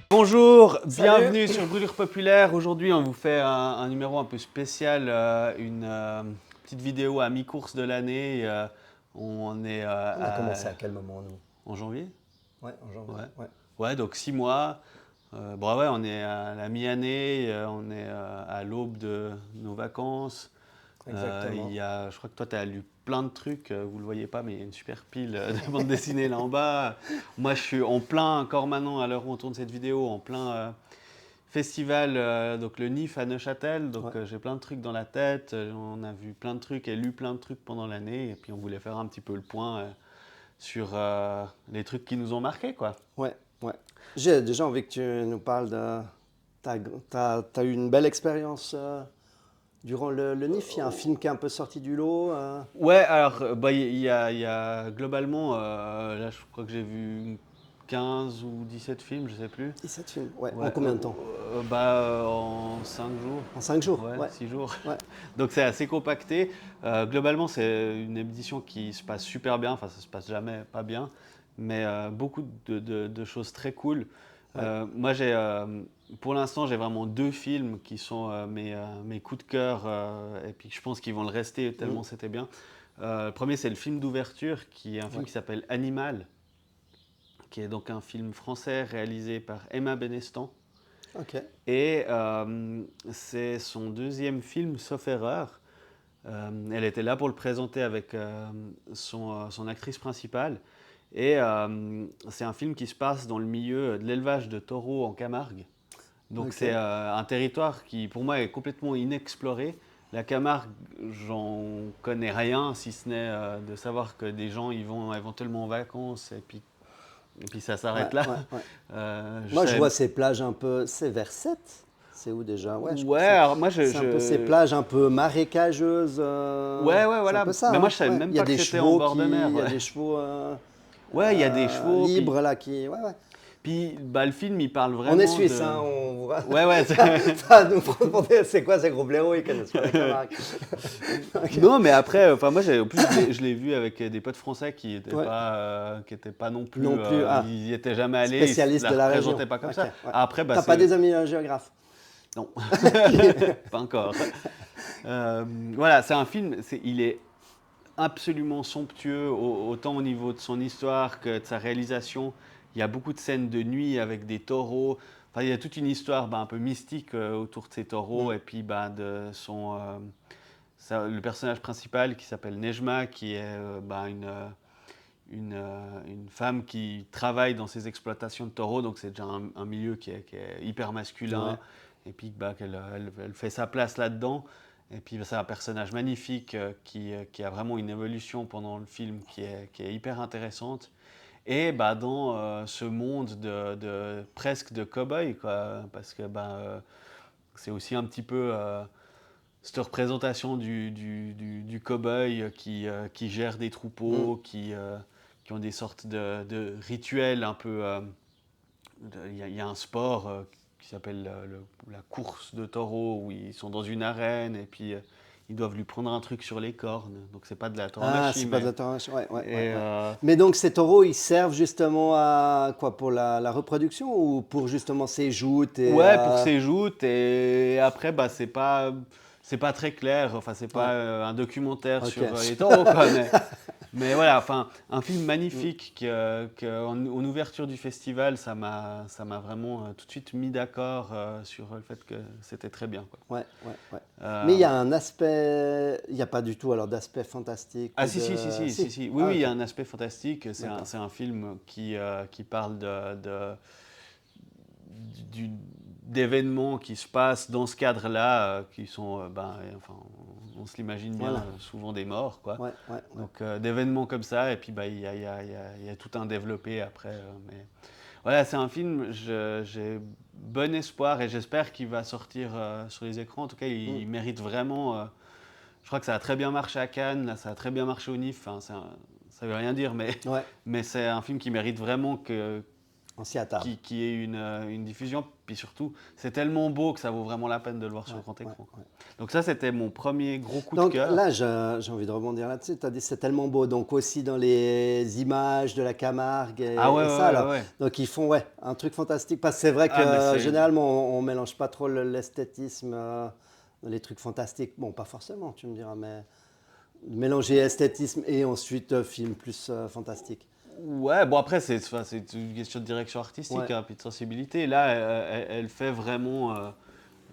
Bonjour, Salut. bienvenue sur Brûlure Populaire. Aujourd'hui, on vous fait un numéro un peu spécial, une petite vidéo à mi-course de l'année. On est On a commencé à quel moment, nous? en janvier. Ouais, en janvier. Ouais. Ouais. Ouais, donc 6 mois. Bon, ouais, on est à la mi-année, on est à l'aube de nos vacances. Exactement. Je crois que toi, tu as lu plein de trucs, vous ne le voyez pas, mais il y a une super pile de bandes dessinées là en bas. Moi, je suis en plein, encore maintenant, à l'heure où on tourne cette vidéo, en plein festival, donc le NIF à Neuchâtel. Donc Ouais. j'ai plein de trucs dans la tête, on a vu plein de trucs et lu plein de trucs pendant l'année. Et puis on voulait faire un petit peu le point sur les trucs qui nous ont marqués, quoi. Ouais, ouais. J'ai déjà envie que tu nous parles de... T'as eu une belle expérience durant le NIF. Il y a un film qui est un peu sorti du lot. Ouais, alors, bah, il y a globalement, là, je crois que j'ai vu 15 ou 17 films, je sais plus. 17 films. Ouais. En Ouais, combien de temps? en 5 jours. En 5 jours. Ouais, Ouais. 6 jours. Ouais. Donc c'est assez compacté. Globalement, c'est une édition qui se passe super bien. Enfin, ça se passe jamais pas bien, mais beaucoup de choses très cool. Ouais. Moi, pour l'instant, j'ai vraiment deux films qui sont mes coups de cœur et puis je pense qu'ils vont le rester Mm. tellement c'était bien. Le premier, c'est le film d'ouverture, qui est un film Ouais. qui s'appelle Animal, qui est donc un film français réalisé par Emma Benestan. Ok. Et c'est son deuxième film, sauf erreur. Elle était là pour le présenter avec son actrice principale. Et c'est un film qui se passe dans le milieu de l'élevage de taureaux en Camargue. Donc Ok. c'est un territoire qui, pour moi, est complètement inexploré. La Camargue, j'en connais rien, si ce n'est de savoir que des gens y vont éventuellement en vacances et puis ça Ouais, s'arrête là. ouais, ouais. Je Moi, je savais. vois ces plages un peu... C'est vers 7. C'est où déjà? Ouais, je crois Ouais, que alors moi c'est un peu ces plages un peu marécageuses. Ouais, ouais, C'est un voilà. peu ça, Mais moi, hein. je savais Ouais. même pas que c'était en bord de mer. Il y a Ouais, des chevaux ouais, il y a des chevaux. Puis, libres là qui. Ouais, ouais. puis bah, le film, il parle On est vraiment suisse, de. hein. On voit. Ouais, ouais. Ça nous demander c'est quoi ces gros blaireaux, ils connaissent pas la Camargue. Ok. Non, mais après, enfin, moi, en plus, je l'ai vu avec des potes français Ouais. qui étaient pas non plus. Non plus. Ah, Ils y étaient jamais allés, ils spécialiste la de la région. représentaient pas comme Ok. ça. Ouais. Après, bah, T'as pas c'est. des amis géographes? Non, Ok. pas encore. Voilà, c'est un film, il est absolument somptueux, autant au niveau de son histoire que de sa réalisation. Il y a beaucoup de scènes de nuit avec des taureaux. Enfin, il y a toute une histoire un peu mystique autour de ces taureaux Mm. et puis de le personnage principal qui s'appelle Nejma, qui est une femme qui travaille dans ces exploitations de taureaux. Donc c'est déjà un milieu qui est hyper Ouais. masculin et puis elle fait sa place là-dedans. Et puis c'est un personnage magnifique qui a vraiment une évolution pendant le film qui est hyper intéressante. Et dans ce monde presque de cow-boy, quoi, parce que c'est aussi un petit peu cette représentation du cow-boy qui gère des Mm. troupeaux, qui ont des sortes de rituels un peu. Il y a un sport qui s'appelle la course de taureaux, où ils sont dans une arène et puis ils doivent lui prendre un truc sur les cornes. Donc c'est pas de la Ah, tauromachie, c'est pas de mais. la tauromachie. Ouais, ouais, ouais, Et, ouais. Mais donc ces taureaux, ils servent justement à quoi? Pour la reproduction ou pour justement ces joutes et Ouais, pour ses joutes, et après, c'est pas très clair. Enfin, c'est pas ouais, un documentaire ok. sur les taureaux, quoi. Mais voilà, enfin, un film Mm. magnifique en ouverture du festival, ça m'a vraiment tout de suite mis d'accord sur le fait que c'était très bien, quoi. Ouais, ouais, ouais. Mais il Euh, y a un aspect, il n'y a pas du tout alors d'aspect fantastique ah ou si, si, si, de... si, si, Si, si. Oui, ah oui, il y ok, a un aspect fantastique. C'est un, d'accord. c'est un film qui parle du- d'événements qui se passent dans ce cadre-là, qui sont, enfin, on se l'imagine bien, Voilà, souvent des morts, quoi. ouais, ouais, ouais. Donc d'événements comme ça, et puis il y a tout un développé après. Mais voilà, c'est un film, j'ai bon espoir et j'espère qu'il va sortir sur les écrans. En tout cas, Mm. il mérite vraiment. Je crois que ça a très bien marché à Cannes, là, ça a très bien marché au NIF. Enfin, ça veut rien dire, mais, Ouais, mais c'est un film qui mérite vraiment On s'y attarde. qui ait une diffusion. Puis surtout, c'est tellement beau que ça vaut vraiment la peine de le voir sur le grand écran. Ouais. Donc ça, c'était mon premier gros coup de Donc cœur. là, j'ai envie de rebondir là-dessus. Tu as dit c'est tellement beau. Donc aussi dans les images de la Camargue Ah ouais, et ouais, ça, là. ouais. Donc ils font un truc fantastique. Parce que c'est vrai que Ah, mais c'est... généralement, on mélange pas trop l'esthétisme, les trucs fantastiques. Bon, pas forcément, tu me diras, mais mélanger esthétisme et ensuite film plus fantastique. Ouais, bon après, c'est une question de direction artistique, Ouais. hein, puis de sensibilité. Là, elle fait vraiment...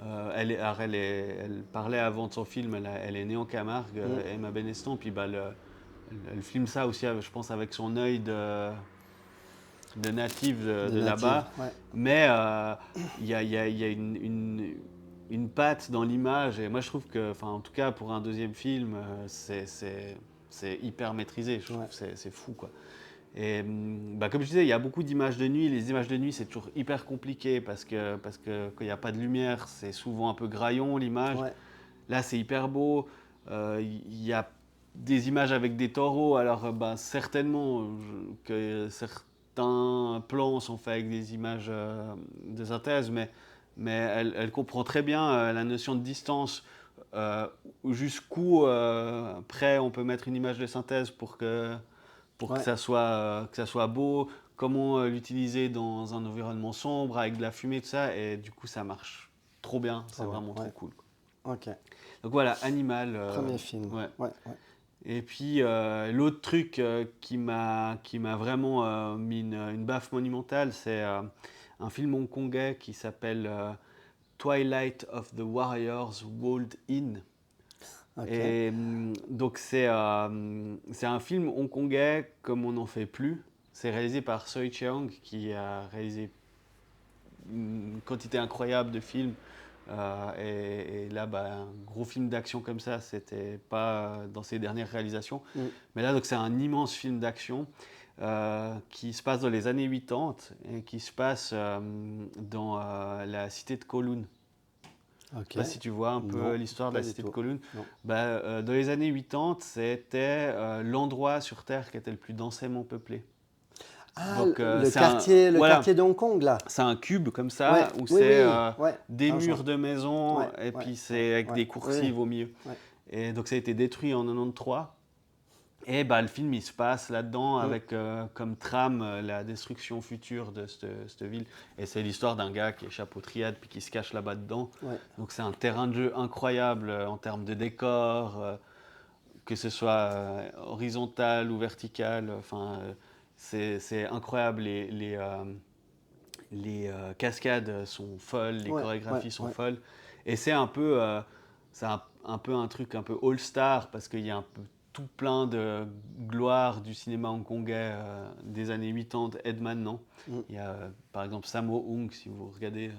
alors elle parlait avant de son film, elle est née en Camargue, Emma Beneston, puis bah, elle filme ça aussi, je pense, avec son œil de native De de native, là-bas. ouais. Mais il y a une patte dans l'image, et moi je trouve que, enfin, en tout cas pour un deuxième film, c'est hyper maîtrisé, je trouve Ouais. que c'est fou, quoi. Et bah, comme je disais, il y a beaucoup d'images de nuit. Les images de nuit, c'est toujours hyper compliqué parce que quand il n'y a pas de lumière, c'est souvent un peu graillon l'image. Ouais. Là, c'est hyper beau. Il y a des images avec des taureaux. Alors, bah, certainement que certains plans sont faits avec des images de synthèse, mais elle comprend très bien la notion de distance. Jusqu'où près on peut mettre une image de synthèse pour que Ouais. que ça soit beau, comment l'utiliser dans un environnement sombre, avec de la fumée, tout ça, et du coup ça marche trop bien, c'est Trop bien, vraiment trop ouais. cool. Ok. Donc voilà, Animal. Premier film. Ouais. Ouais. Et puis l'autre truc qui m'a vraiment mis une baffe monumentale, c'est un film hongkongais qui s'appelle Twilight of the Warriors Walled In. Ok. Et donc c'est un film hongkongais comme on n'en fait plus. C'est réalisé par Soi Cheong qui a réalisé une quantité incroyable de films. Et là, bah, un gros film d'action comme ça, c'était pas dans ses dernières réalisations. Mais là, donc, c'est un immense film d'action qui se passe dans les années 80 et qui se passe dans la cité de Kowloon. Ok. Je sais pas si tu vois un peu Non, l'histoire de pas la du cité de tout. Kowloon. Non. Bah, dans les années 80, c'était l'endroit sur Terre qui était le plus densément peuplé. Ah, Donc, le voilà, quartier de Hong Kong, là. c'est un cube comme Ouais, ça où oui, c'est oui, ouais. des Ah, murs de maison ouais, et ouais, puis c'est avec ouais, des oui, coursives au milieu. ouais. Et donc ça a été détruit en 93. Et bah, le film il se passe là-dedans avec comme trame la destruction future de cette ville. Et c'est l'histoire d'un gars qui échappe aux triades puis qui se cache là-bas dedans. Ouais. Donc c'est un terrain de jeu incroyable en termes de décor, que ce soit horizontal ou vertical. Enfin, c'est incroyable. Les cascades sont folles, les Ouais, ouais, chorégraphies sont ouais. folles. Et c'est un peu un truc un peu all-star parce qu'il y a un peu tout plein de gloire du cinéma hongkongais des années 80 et de maintenant. Il y a par exemple Sammo Hung, si vous regardez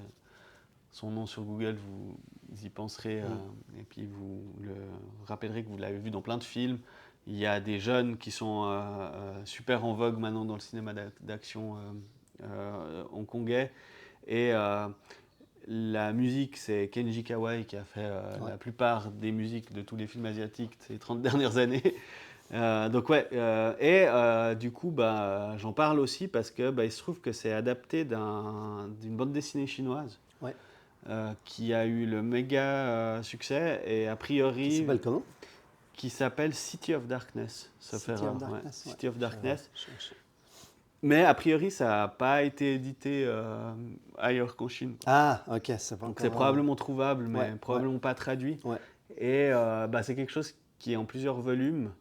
son nom sur Google, vous y penserez et puis vous le rappellerez que vous l'avez vu dans plein de films. Il y a des jeunes qui sont super en vogue maintenant dans le cinéma d'action hongkongais. Et la musique, c'est Kenji Kawai qui a fait la plupart des musiques de tous les films asiatiques ces 30 dernières années. Donc ouais, du coup, bah, j'en parle aussi parce que bah, il se trouve que c'est adapté d'une bande dessinée chinoise Ouais. qui a eu le méga succès et a Qui priori s'appelle comment? qui s'appelle City of Darkness. City of Darkness. Ouais. City of Darkness. Je- Mais a priori, ça n'a pas été édité ailleurs qu'en Chine. Ah, ok, c'est pas Donc encore. c'est probablement trouvable, mais Ouais, probablement pas traduit. Ouais. Et bah, c'est quelque chose qui est en plusieurs volumes.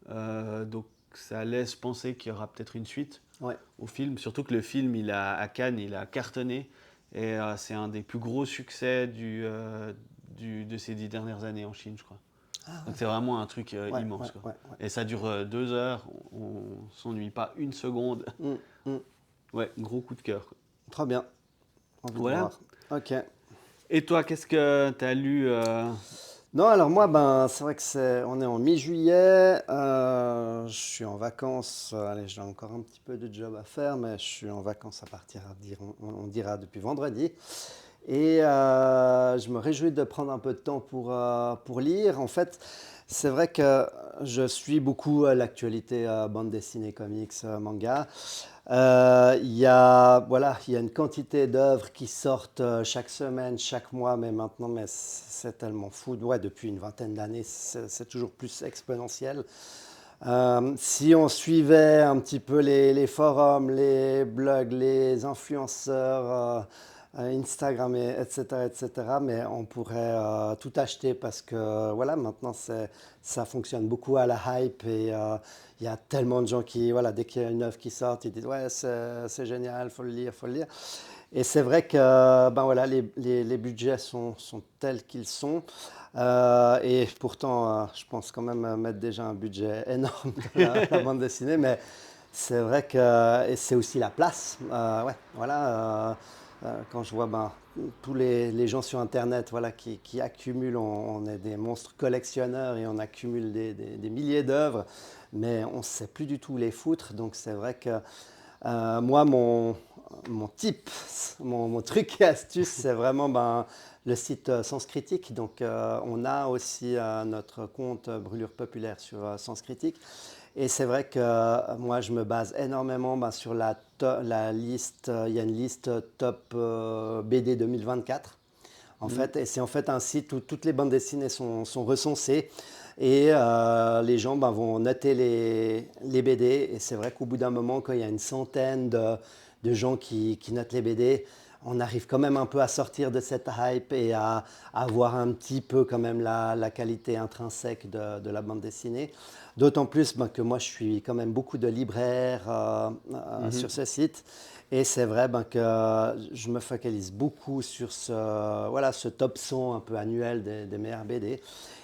Donc ça laisse penser qu'il y aura peut-être une suite Ouais. au film. Surtout que le film, à Cannes, il a cartonné. Et c'est un des plus gros succès de ces 10 dernières années en Chine, je crois. Donc c'est vraiment un truc Ouais, immense, ouais, quoi. ouais. Et ça dure 2 heures, on s'ennuie pas une seconde. Ouais, gros coup de cœur, quoi. Très bien. Envie de Voilà. voir. Ok. Et toi, qu'est-ce que tu as lu Non, alors moi, c'est vrai que on est en mi-juillet. Je suis en vacances. Allez, j'ai encore un petit peu de job à faire, mais je suis en vacances à partir, on dira, depuis vendredi. Et je me réjouis de prendre un peu de temps pour lire. En fait, c'est vrai que je suis beaucoup l'actualité bande dessinée, comics, manga. Il y a une quantité d'œuvres qui sortent chaque semaine, chaque mois, mais maintenant, mais c'est tellement fou. Ouais, depuis une vingtaine d'années, c'est toujours plus exponentiel. Si on suivait un petit peu les forums, les blogs, les influenceurs, Instagram, etc., etc., mais on pourrait tout acheter parce que voilà, maintenant ça fonctionne beaucoup à la hype et il y a tellement de gens qui, voilà, dès qu'il y a une œuvre qui sort, ils disent ouais, c'est génial, faut le lire, faut le lire. Et c'est vrai que ben voilà, les budgets sont tels qu'ils sont. Et pourtant, je pense quand même mettre déjà un budget énorme dans la bande dessinée, mais c'est vrai que et c'est aussi la place. Ouais, voilà, quand je vois ben, tous les gens sur Internet voilà, qui accumulent, on est des monstres collectionneurs et on accumule des milliers d'œuvres, mais on ne sait plus du tout où les foutre. Donc c'est vrai que moi, mon tip, mon truc et astuce, c'est vraiment ben, le site Sens Critique. Donc, on a aussi notre compte Brûlure Populaire sur Sens Critique. Et c'est vrai que moi, je me base énormément ben, sur la liste. Il y a une liste top BD 2024 en Mm. fait. Et c'est en fait un site où toutes les bandes dessinées sont recensées et les gens ben, vont noter les BD. Et c'est vrai qu'au bout d'un moment, quand il y a une centaine de gens qui notent les BD, on arrive quand même un peu à sortir de cette hype et à voir un petit peu quand même la qualité intrinsèque de la bande dessinée. D'autant plus ben, que moi, je suis quand même beaucoup de libraires Mhm. sur ce site. Et c'est vrai ben, que je me focalise beaucoup sur voilà, ce top 100 un peu annuel des meilleurs BD.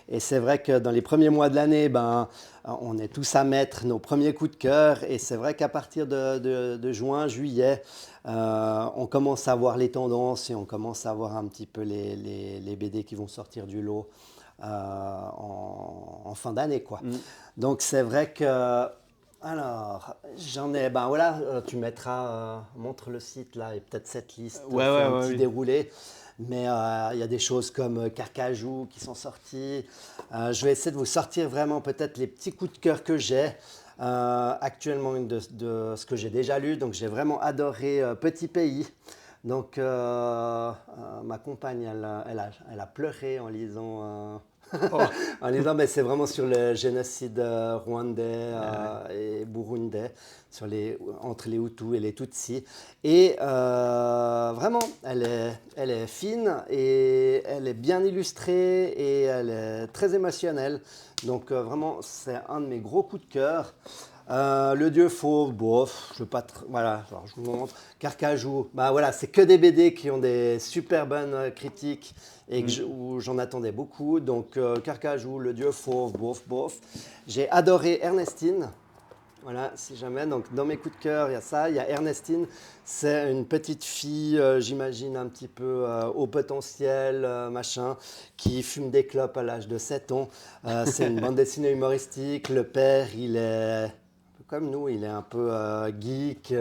Et c'est vrai que dans les premiers mois de l'année, ben, on est tous à mettre nos premiers coups de cœur. Et c'est vrai qu'à partir de juin, juillet, on commence à voir les tendances et on commence à voir un petit peu les BD qui vont sortir du lot en fin d'année, quoi. Mm. Donc c'est vrai que alors, j'en ai, ben voilà, tu mettras, montre le site là et peut-être cette liste, Ouais, fait ouais, un ouais, petit oui. déroulé. Mais il y a des choses comme Carcajou qui sont sorties. Je vais essayer de vous sortir vraiment peut-être les petits coups de cœur que j'ai actuellement de ce que j'ai déjà lu. Donc j'ai vraiment adoré Petit Pays. Donc ma compagne, elle a pleuré en lisant Oh. en disant, ben, c'est vraiment sur le génocide rwandais Ouais. et burundais, entre les Hutus et les Tutsis. Et vraiment, elle est fine et elle est bien illustrée et elle est très émotionnelle. Donc vraiment, c'est un de mes gros coups de cœur. Le Dieu fauve, bof, je veux pas. Voilà, alors je vous montre. Carcajou, bah voilà, c'est que des BD qui ont des super bonnes critiques et Mm. où j'en attendais beaucoup. Donc Carcajou, Le Dieu fauve, bof, bof. J'ai adoré Ernestine. Voilà, si jamais. Donc, dans mes coups de cœur, il y a ça. Il y a Ernestine. C'est une petite fille, j'imagine, un petit peu au potentiel, machin, qui fume des clopes à l'âge de 7 ans. C'est une bande dessinée humoristique. Le père, il est un peu comme nous, il est un peu geek.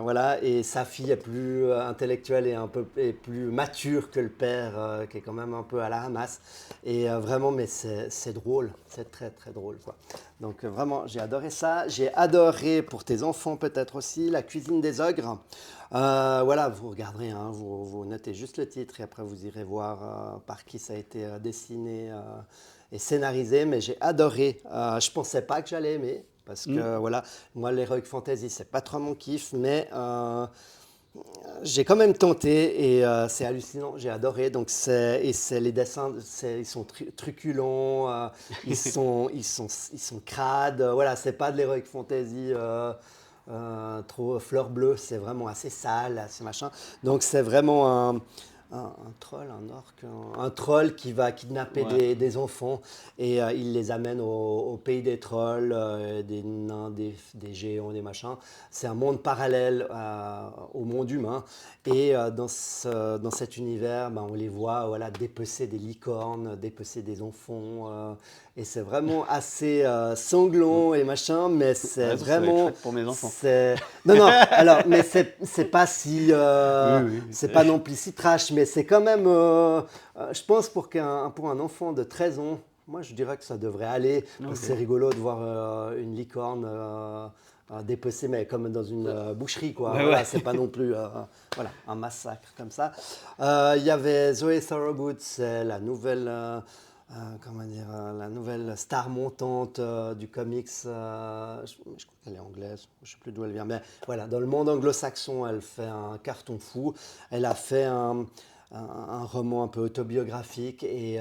Voilà, et sa fille est plus intellectuelle et un peu et plus mature que le père, qui est quand même un peu à la ramasse. Et vraiment, mais c'est drôle, c'est très très drôle, quoi. Donc vraiment, j'ai adoré ça. J'ai adoré pour tes enfants peut-être aussi La cuisine des ogres. Voilà, vous regarderez, hein, vous notez juste le titre et après vous irez voir par qui ça a été dessiné et scénarisé. Mais j'ai adoré. Je pensais pas que j'allais aimer. Parce Mm. que voilà, moi l'heroic fantasy c'est pas trop mon kiff, mais j'ai quand même tenté et c'est hallucinant, j'ai adoré. Donc c'est les dessins, ils sont truculents, ils sont crades. Voilà, c'est pas de l'heroic fantasy trop fleur bleue, c'est vraiment assez sale, assez machin. Donc c'est vraiment un troll, un orc, un troll qui va kidnapper Ouais. des enfants et il les amène au pays des trolls, des nains, des géants, des machins. C'est un monde parallèle au monde humain. Et dans cet univers, ben, on les voit voilà, dépecer des licornes, dépecer des enfants. Et c'est vraiment assez Mm. sanglant et machin, mais c'est Ouais, ça va être vraiment. chouette pour mes enfants. Non, non, alors, mais c'est pas si. Oui, oui. C'est pas non plus si trash, mais c'est quand même. Je pense pour un enfant de 13 ans, moi je dirais que ça devrait aller, parce que c'est Ok. rigolo de voir une licorne dépecé, mais comme dans une boucherie, quoi. Ouais, Voilà, ouais. c'est pas non plus voilà, un massacre comme ça. Il y avait Zoe Thorogood, c'est la nouvelle, comment dire, la nouvelle star montante du comics. Je crois qu'elle est anglaise, je sais plus d'où elle vient, mais voilà, dans le monde anglo-saxon, elle fait un carton fou. Elle a fait un roman un peu autobiographique et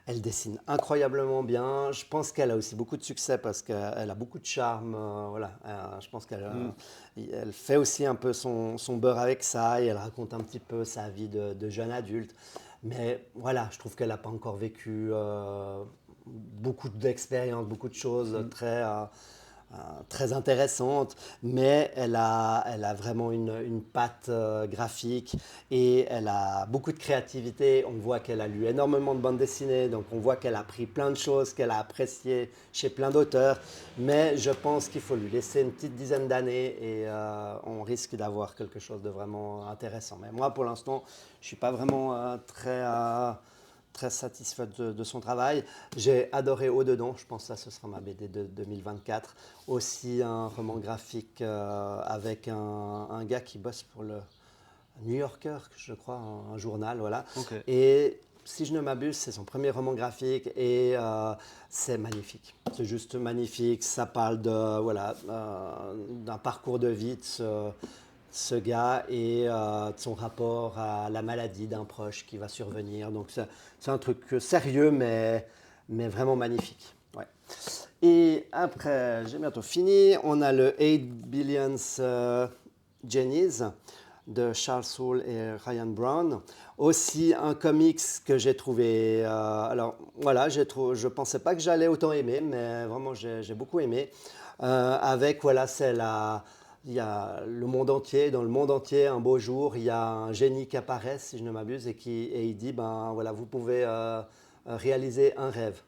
elle dessine incroyablement bien. Je pense qu'elle a aussi beaucoup de succès parce qu'elle a beaucoup de charme. Voilà. Je pense Mm. elle fait aussi un peu son beurre avec ça et elle raconte un petit peu sa vie de jeune adulte. Mais voilà, je trouve qu'elle n'a pas encore vécu beaucoup d'expériences, beaucoup de choses Mm. très intéressante, mais elle a vraiment une patte graphique et elle a beaucoup de créativité. On voit qu'elle a lu énormément de bandes dessinées, donc on voit qu'elle a pris plein de choses qu'elle a appréciées chez plein d'auteurs, mais je pense qu'il faut lui laisser une petite dizaine d'années et on risque d'avoir quelque chose de vraiment intéressant. Mais moi, pour l'instant, je ne suis pas vraiment très satisfait de son travail. J'ai adoré Au-dedans, je pense que ça ce sera ma BD de 2024. Aussi un roman graphique avec un gars qui bosse pour le New Yorker, je crois, un journal, voilà. Ok. Et si je ne m'abuse, c'est son premier roman graphique et c'est magnifique. C'est juste magnifique. Ça parle voilà, d'un parcours de vie de ce gars et de son rapport à la maladie d'un proche qui va survenir. Donc c'est un truc sérieux mais vraiment magnifique. Ouais. Et après, j'ai bientôt fini. On a le 8 Billions Jennies de Charles Soule et Ryan Brown. Aussi un comics que j'ai trouvé. Alors voilà, je ne pensais pas que j'allais autant aimer, mais vraiment j'ai beaucoup aimé. Avec, voilà, il y a le monde entier, dans le monde entier, un beau jour, il y a un génie qui apparaît, si je ne m'abuse, et il dit, ben voilà, vous pouvez réaliser un rêve.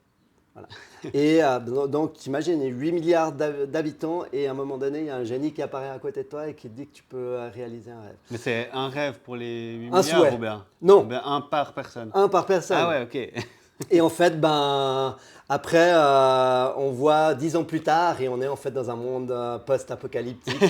Voilà. Et donc, tu imagines, il y a 8 milliards d'habitants et à un moment donné, il y a un génie qui apparaît à côté de toi et qui te dit que tu peux réaliser un rêve. Mais c'est un rêve pour les 8 Un milliards souhait. ou Non, bien un par personne? un par Ah personne. ouais, ok. Et en fait, ben, après, on voit 10 ans plus tard et on est en fait dans un monde post-apocalyptique,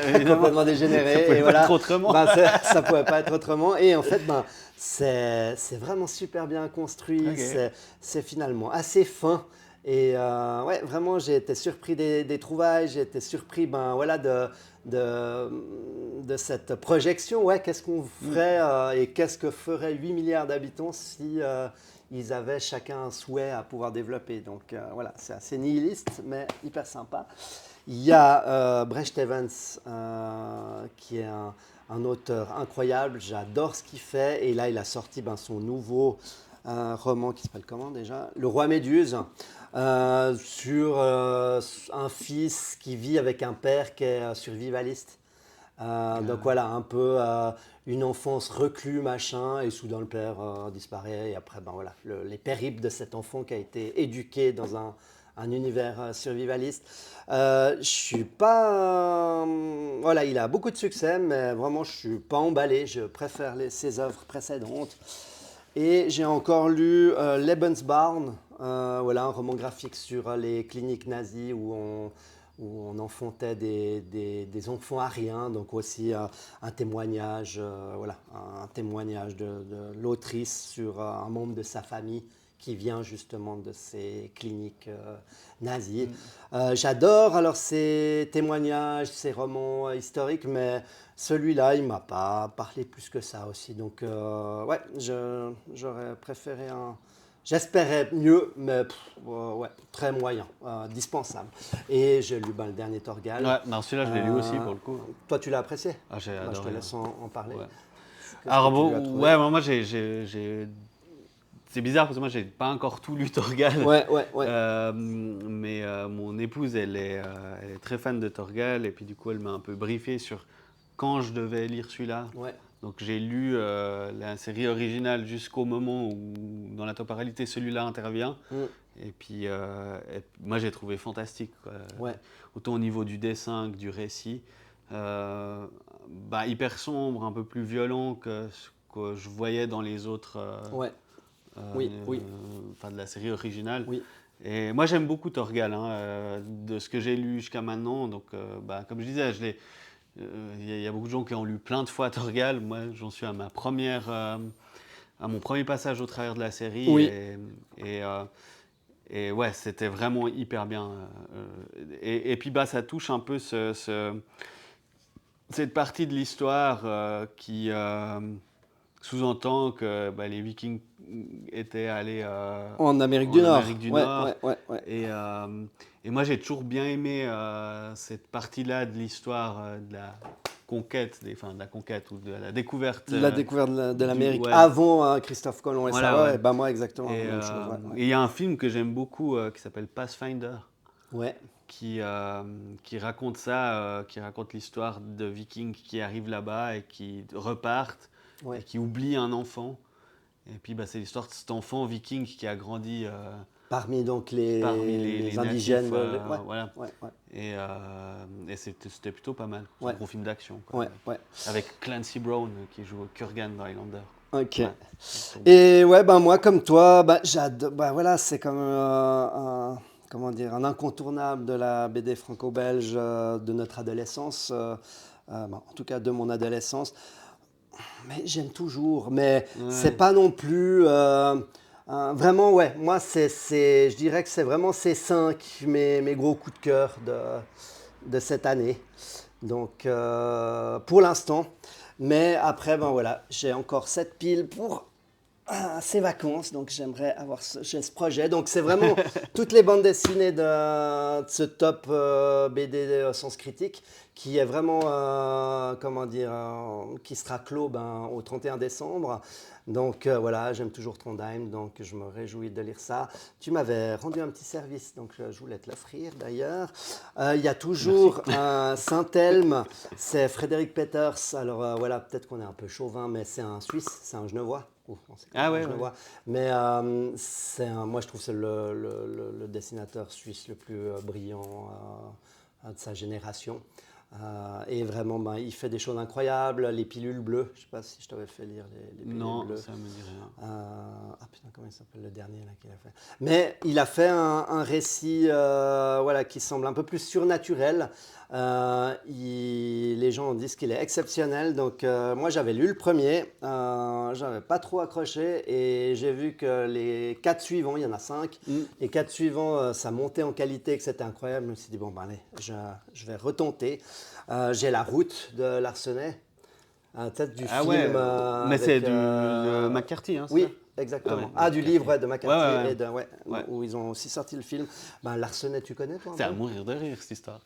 Évidemment, complètement ça dégénéré. pouvait Et pas être voilà, autrement. ben, ça pouvait pas être autrement. Et en fait, ben, c'est vraiment super bien construit. Ok. C'est finalement assez fin. Et ouais, vraiment, j'ai été surpris des trouvailles. J'ai été surpris, ben, voilà, de, de cette projection. Ouais, qu'est-ce qu'on Mm. ferait et qu'est-ce que feraient 8 milliards d'habitants si ils avaient chacun un souhait à pouvoir développer. Donc voilà, c'est assez nihiliste, mais hyper sympa. Il y a Brecht Evans, qui est un auteur incroyable. J'adore ce qu'il fait. Et là, il a sorti son nouveau roman qui s'appelle comment déjà? Le Roi Méduse, sur un fils qui vit avec un père qui est survivaliste. Donc Ah, voilà, un peu une enfance reclus, machin, et soudain le père disparaît. Et après, ben voilà, les périples de cet enfant qui a été éduqué dans un univers survivaliste. Je suis pas. Voilà, il a beaucoup de succès, mais vraiment, je suis pas emballé. Je préfère ses œuvres précédentes. Et j'ai encore lu Lebensborn, voilà, un roman graphique sur les cliniques nazies où on enfantait des enfants ariens, donc aussi un témoignage, voilà, un témoignage de l'autrice sur un membre de sa famille qui vient justement de ces cliniques nazies. mm. J'adore alors ces témoignages, ces romans historiques, mais celui-là, il m'a pas parlé plus que ça aussi. Donc, ouais, j'aurais préféré un. J'espérais mieux, mais ouais, très moyen, dispensable. Et j'ai lu le dernier Torgal. Ouais, non, celui-là, je l'ai lu aussi Euh, pour le coup. Toi, tu l'as apprécié? Ah, j'ai Bah, je te adoré, laisse hein. en parler. Ouais. Qu'est-ce que Alors, tu lui as bon, trouvé? ouais, moi, c'est bizarre parce que moi, j'ai pas encore tout lu Torgal. Ouais, ouais, ouais. Mais mon épouse, elle est très fan de Torgal. Et puis, du coup, elle m'a un peu briefé sur quand je devais lire celui-là. Ouais. Donc, j'ai lu la série originale jusqu'au moment où, dans la temporalité, celui-là intervient. Mm, Et puis, moi, j'ai trouvé fantastique, quoi. ouais. Autant au niveau du dessin que du récit. Euh, Hyper sombre, un peu plus violent que ce que je voyais dans les autres Ouais. Oui, oui, enfin, de la série originale. oui. Et moi, j'aime beaucoup Thorgal, hein, de ce que j'ai lu jusqu'à maintenant. Donc, comme je disais, il y a beaucoup de gens qui ont lu plein de fois Thorgal. Moi, j'en suis à à mon premier passage au travers de la série. Oui, Et, euh, et ouais, c'était vraiment hyper bien. Et puis, ça touche un peu cette partie de l'histoire qui sous-entend que les Vikings étaient allés en Amérique du en Amérique Nord. du Ouais, Nord. ouais, ouais, ouais. Et moi, j'ai toujours bien aimé cette partie-là de l'histoire de la conquête, de la conquête ou de la découverte La découverte de du. l'Amérique Ouais, avant Christophe Colomb et ça, voilà, ouais, ouais. bah moi exactement la Et même chose. Ouais, il y a un film que j'aime beaucoup qui s'appelle Pathfinder, ouais. qui, euh, qui raconte ça, qui raconte l'histoire de Vikings qui arrivent là-bas et qui repartent Ouais, et qui oublient un enfant. Et puis c'est l'histoire de cet enfant viking qui a grandi parmi donc parmi les les indigènes. natifs. Ouais, Voilà. ouais, ouais, Et c'était plutôt pas mal. C'est un ouais, gros film d'action, quoi, ouais, ouais. avec Clancy Brown qui joue Kurgan dans Highlander. Ok. Ouais, c'est trop bon. Et ouais, ben moi comme toi, bah, j'adore. Bah voilà, c'est comme comment dire, un incontournable de la BD franco-belge de notre adolescence. En tout cas de mon adolescence. Mais j'aime toujours, mais c'est Ouais. pas non plus vraiment, ouais. Moi, je dirais que c'est vraiment ces cinq mes gros coups de cœur de cette année. Donc, pour l'instant. Mais après, ben voilà, j'ai encore 7 piles pour ces vacances, donc j'ai ce projet. Donc c'est vraiment toutes les bandes dessinées de ce top BD Sens Critique qui est vraiment, comment dire, qui sera clos au 31 décembre. Donc voilà, j'aime toujours Trondheim, donc je me réjouis de lire ça. Tu m'avais rendu un petit service, donc je voulais te l'offrir d'ailleurs. Il y a Merci. toujours Saint-Elme, c'est Frédéric Peters. Alors voilà, peut-être qu'on est un peu chauvin, mais c'est un Suisse, c'est un Genevois. Ouf, non, c'est quand Ah même un ouais, ouais. Genevois. Mais moi, je trouve que c'est le dessinateur suisse le plus brillant de sa génération. Et vraiment, il fait des choses incroyables. Les pilules bleues, je ne sais pas si je t'avais fait lire les pilules Non, bleues. ça me dit rien. Putain, comment il s'appelle le dernier là qu'il a fait. Mais il a fait un récit voilà, qui semble un peu plus surnaturel. Les gens disent qu'il est exceptionnel. Donc moi j'avais lu le premier, j'avais pas trop accroché et j'ai vu que les 4 suivants, il y en a 5, Mm. les 4 suivants ça montait en qualité, que c'était incroyable. Je me suis dit bon ben allez, je vais retenter. J'ai La Route de Larsenet, peut-être du Ah ouais, film mais c'est avec... de McCarthy, hein, c'est ça? oui, Ah ouais, exactement. de Du McCarthy. livre ouais, de Ouais, McCarthy, ouais, et ouais, ouais. où ils ont aussi sorti le film. Larsenet, tu connais toi un C'est à peu? mourir de rire, cette histoire.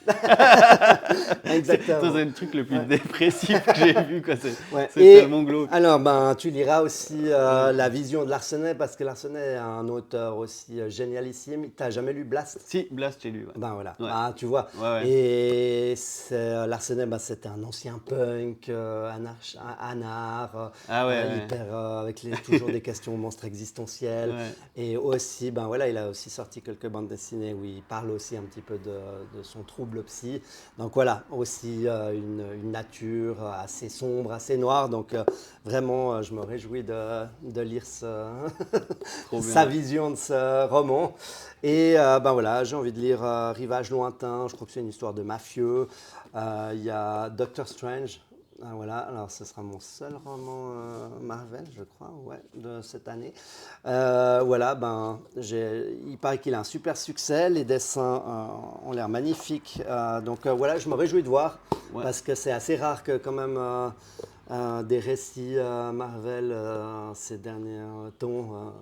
C'est Exactement. le truc le plus Ouais. dépressif que j'ai vu, quoi. Ouais. C'est Et tellement glauque. alors, tu liras aussi Ouais. La Vision de Larsenet, parce que Larsenet est un auteur aussi génialissime. Tu n'as jamais lu Blast? Si, Blast, j'ai lu, ouais. Ben voilà, Ouais, tu vois. ouais, ouais. Et Larsenet, c'était un ancien punk, anard, Ah ouais, ouais. hyper, avec toujours des questions monstres existentielles. Ouais. Et aussi, voilà, il a aussi sorti quelques bandes dessinées où il parle aussi un petit peu de son trouble psy. Donc voilà, aussi une nature assez sombre, assez noire. Donc vraiment, je me réjouis de lire Trop sa bien. vision de ce roman. Et voilà, j'ai envie de lire Rivage lointain, je crois que c'est une histoire de mafieux. Il y a Doctor Strange. Voilà, alors ce sera mon seul roman Marvel, je crois, ouais, de cette année. Voilà, il paraît qu'il a un super succès, les dessins ont l'air magnifiques. Donc voilà, je me réjouis de voir, Ouais. parce que c'est assez rare que quand même des récits Marvel ces derniers temps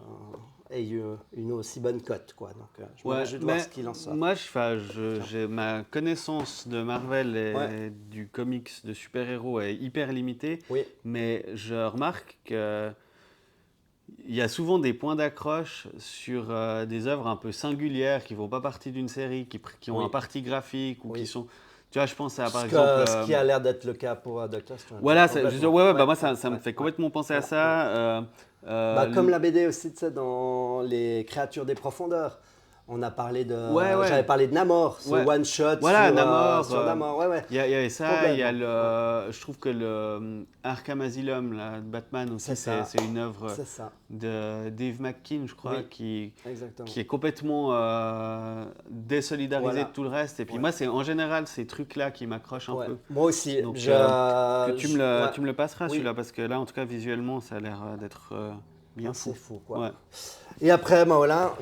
aient eu une aussi bonne cote, quoi. Donc je me Ouais, réjouis de voir mais ce qu'il en sort. moi, j'ai ma connaissance de Marvel Ouais, et du comics de super-héros est hyper limitée, oui, mais je remarque que il y a souvent des points d'accroche sur des œuvres un peu singulières qui ne font pas partie d'une série, qui ont un oui, parti graphique ou qui oui. sont. Tu vois, je pense à par exemple. Ce qui a l'air d'être le cas pour Doctor Strange, ouais, Voilà, complètement. ouais, ouais, Ouais, moi ouais, ça me ouais, fait ouais, complètement penser à ouais, ouais. ça. Comme la BD aussi, tu sais, dans Les Créatures des Profondeurs. On a parlé Ouais, ouais. j'avais parlé de Namor, ce Ouais. one shot Voilà, sur, Namor. sur Namor. Ouais, ouais. Il y avait ça, il y a Complètement. je trouve que le Arkham Asylum, là, de Batman C'est aussi, ça, c'est une œuvre c'est ça. de Dave McKean, je crois, Oui, exactement. qui est complètement désolidarisé de Voilà. tout le reste. Et puis Ouais. moi, c'est en général ces trucs-là qui m'accrochent un Ouais. peu. Moi aussi. Donc que Ouais. tu me le passeras Oui. celui-là, parce que là, en tout cas, visuellement, ça a l'air d'être bien C'est fou. fou, quoi. Ouais. Et après, ben voilà,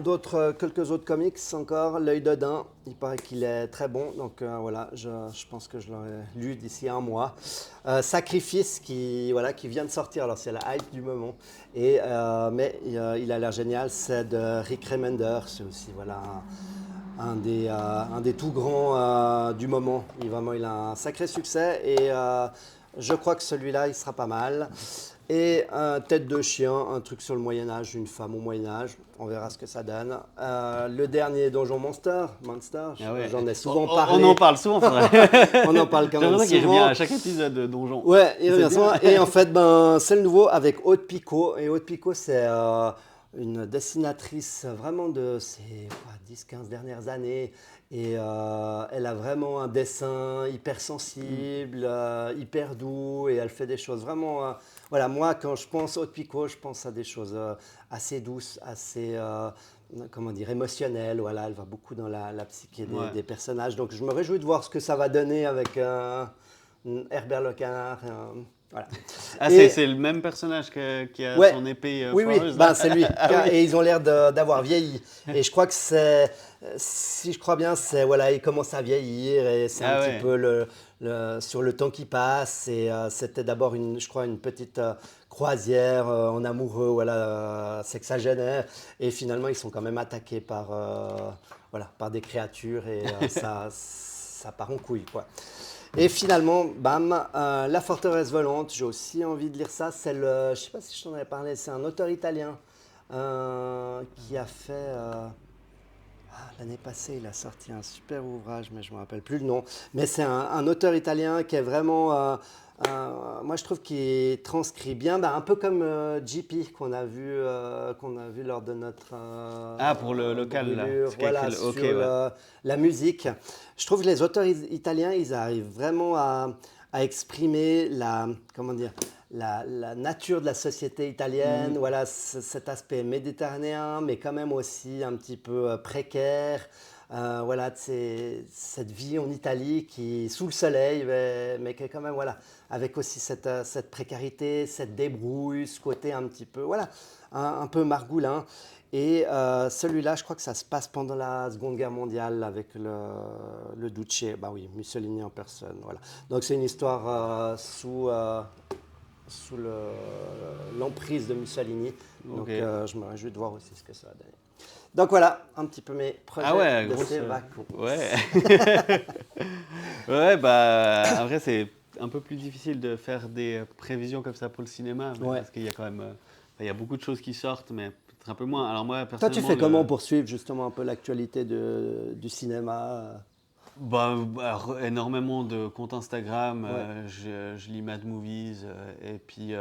quelques autres comics encore. L'œil de Dain, il paraît qu'il est très bon. Donc voilà, je pense que je l'aurai lu d'ici un mois. Sacrifice voilà, qui vient de sortir. Alors c'est la hype du moment. Mais il a l'air génial. C'est de Rick Remender. C'est aussi voilà, un des tout grands du moment. Il a un sacré succès. Et je crois que celui-là, il sera pas mal. Et tête de chien, un truc sur le Moyen-Âge, une femme au Moyen-Âge. On verra ce que ça donne. Le dernier Donjon Monster, Ah ouais. j'en ai souvent On en parlé. parle souvent, c'est vrai. On en parle quand J'ai même l'impression qu'il revient souvent. à chaque épisode de Donjon. Ouais, il C'est revient bien. souvent. Et en fait, ben, c'est le nouveau avec Aude Picot. Et Aude Picot, c'est une dessinatrice vraiment de ces 10-15 dernières années. Et elle a vraiment un dessin hyper sensible, hyper doux. Et elle fait des choses vraiment. Voilà, moi, quand je pense Aude Picot, je pense à des choses assez douces, assez. Comment dire, émotionnelles. Voilà, elle va beaucoup dans la psyché Ouais. des personnages. Donc, je me réjouis de voir ce que ça va donner avec. Herbert le canard. Voilà. Ah, Et c'est le même personnage qui a ouais, son épée oui, oui, foireuse, là. ben, c'est lui. Ah oui. Et ils ont l'air d'avoir vieilli. Et je crois que si je crois bien, c'est voilà, il commence à vieillir et c'est un Ah petit ouais. peu sur le temps qui passe. Et c'était d'abord je crois, une petite croisière en amoureux, voilà, sexagénaire. Et finalement, ils sont quand même attaqués voilà, par des créatures et ça part en couille, quoi. Et finalement, bam, La forteresse volante, j'ai aussi envie de lire ça. Je ne sais pas si je t'en avais parlé, c'est un auteur italien qui a fait, l'année passée, il a sorti un super ouvrage, mais je ne me rappelle plus le nom. Mais c'est un auteur italien qui est vraiment, moi je trouve qu'il transcrit bien, un peu comme JP qu'on a vu lors de notre Ah, pour le local, là. brûlure, C'est qui a écrit voilà, le... Ok, sur ouais. la musique. Je trouve que les auteurs italiens, ils arrivent vraiment à exprimer comment dire, la nature de la société italienne, Mhm. voilà, cet aspect méditerranéen, mais quand même aussi un petit peu précaire. Voilà, cette vie en Italie qui, sous le soleil, mais qui est quand même, voilà, avec aussi cette précarité, cette débrouille, ce côté un petit peu, voilà, un peu margoulin. Et celui-là, je crois que ça se passe pendant la Seconde Guerre mondiale avec le Duce, bah oui, Mussolini en personne, voilà. Donc c'est une histoire sous l'emprise de Mussolini. Ok. Donc je me réjouis de voir aussi ce que ça va donner. Donc voilà, un petit peu mes Ah projets ouais, de grosse... ces vacances. Ouais. Ouais, bah, après, c'est un peu plus difficile de faire des prévisions comme ça pour le cinéma, Ouais. parce qu'il y a quand même... il y a beaucoup de choses qui sortent, mais peut-être un peu moins. Alors moi, Toi, tu personnellement, fais comment pour suivre justement un peu l'actualité du cinéma? Énormément de comptes Instagram, Ouais, je lis Mad Movies, et puis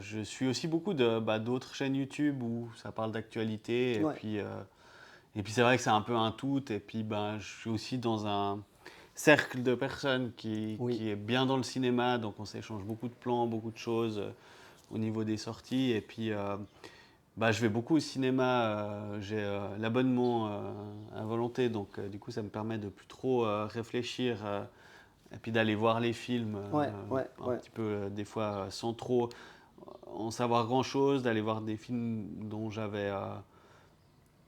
je suis aussi beaucoup d'autres chaînes YouTube où ça parle d'actualité, ouais, et puis c'est vrai que c'est un peu un tout, et puis je suis aussi dans un cercle de personnes oui, qui est bien dans le cinéma, donc on s'échange beaucoup de plans, beaucoup de choses au niveau des sorties, et puis je vais beaucoup au cinéma, j'ai l'abonnement à volonté, donc du coup ça me permet de plus trop réfléchir et puis d'aller voir les films ouais, ouais, un ouais. petit peu des fois sans trop en savoir grand-chose, d'aller voir des films dont j'avais